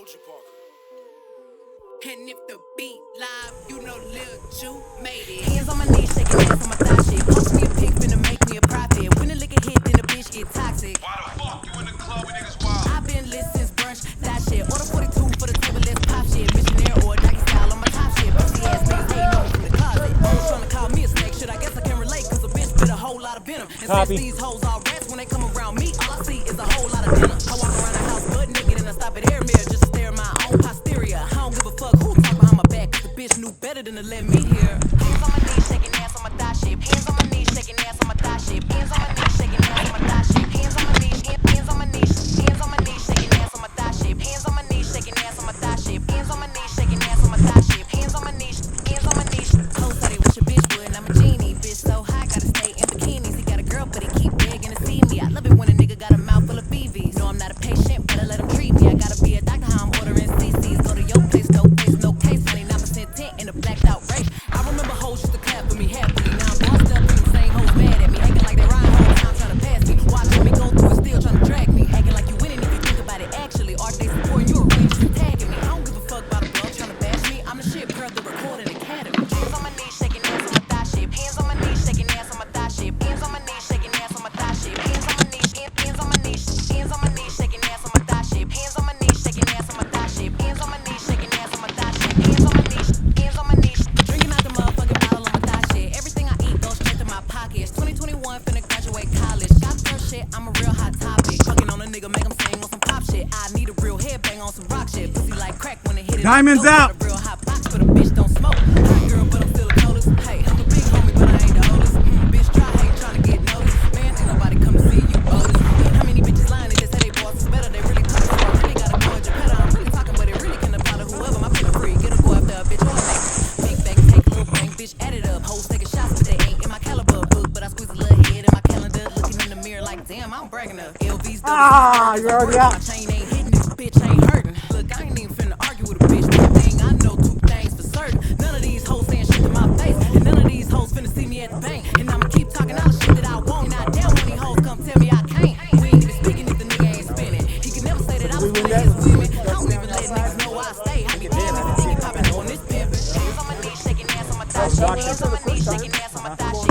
And if the beat live, you know Lil Ju made it. Hands on my knees, shaking ass on my thigh shit. Post me a pic, finna make me a profit. When the liquor hit, then the bitch get toxic. Why the fuck you in the club with niggas wild? I've been lit since brunch, that shit. Order 42 for the table, let's pop shit. Missionaire or Nike style on my top shit. Pussy ass niggas hating on from the closet. Hoes tryna call me a snake, shit. I guess I can relate, cause a bitch spit a whole lot of venom. And since these hoes all rats, when they come around me, all I see is a whole lot of dinner. I walk around the house butt naked and I stop at air mirror just to stare at my own posterior. I don't give a fuck who talk behind my back, cause the bitch knew better than to let me hear. Hands on my knees, shaking ass on my thigh shit. Hands on my knees, shaking ass on my thigh shit. Hands on my knees, shaking ass on my thigh shit. Hands on my knees, hands on my knees, hands on my knees, shaking ass on my thigh shit. Hands on my knees, shaking ass on my thigh shit. Hands on my knees, shaking ass on my thigh shit. Hands on my knees, hands on my knees. Hoes thought they wish a bitch would, and I'm a genie. Bitch so high, gotta stay in bikinis. He got a girl, but he keep begging to see me. I love it when a nigga got a mouth full of BVs. No, I'm not a patient, better let him treat me. I gotta be a doctor, how I'm ordering CCs. Go to your place, no case, 99% tint in a blacked out race. I remember hoes used to clap for me happily. Now I'm bossed up and them same hoes mad at me. Acting like they rhyme whole time trying to pass me. Watching me go through it, still trying to drag me. Acting like you winning if you think about it actually. Are they supporting you or really just tagging me? I don't give a fuck about a blog trying to bash me. I'm the shit, per the recording academy. Hands on my knees, shaking ass on my thigh shit. Hands on my knees, shaking ass on my thigh shit. Hands on my knees, shaking ass on my thigh shit. Hands on my knees, hands on my knees, hands on my knees, shaking ass on my thigh shit. Hands on my knees, shaking ass on my thigh shit. Hands on my knees, shaking ass on my thigh shit. Hands on my knees, hands on my knees. Drinking out the motherfucking bottle on my thigh shit. Everything I eat goes straight to my pockets. 2021 finna graduate college. Got girl shit, I'm a real hot topic. Fucking on a nigga, make him sing on some pop shit. I need a real headbang on some rock shit. Pussy like crack when it hit it. Diamonds out. A real hot box, but a bitch don't smoke. Hot girl, but I'm still the coldest. Hey, I'm a big homie, but I ain't the oldest. Bitch try, ain't tryna get noticed. Man, ain't nobody come to see you oldest. How many bitches lying? They just say they bosses better. They really talking, so I really gotta go and Japan. I'm really talking, but it really can apply to whoever. My pen free, get a go after a bitch or a nigga. Big back, take a little bang, bitch, add it up. Hoes taking shots, but they ain't in my caliber book. But I squeeze a little head in my calendar, looking in the mirror like, damn, I'm bragging up. LV's you're already out. My chain ain't hitting, this bitch ain't hurting. Look, I ain't even finna argue with a bitch. One thing I know, two things for certain. None of these hoes saying shit to my face, and none of these hoes finna see me at the bank. And I'ma keep talking all the shit that I want. Now damn, when these hoes come tell me I can't. We ain't even speaking if the nigga ain't spinning. He can never say that I was playing his women. I don't even let niggas know I stay. I be damn if the nigga popping on this pimpin'. Hands on my knees, shaking ass on my thigh shit. Hands on my knees, shaking ass on my thigh shit.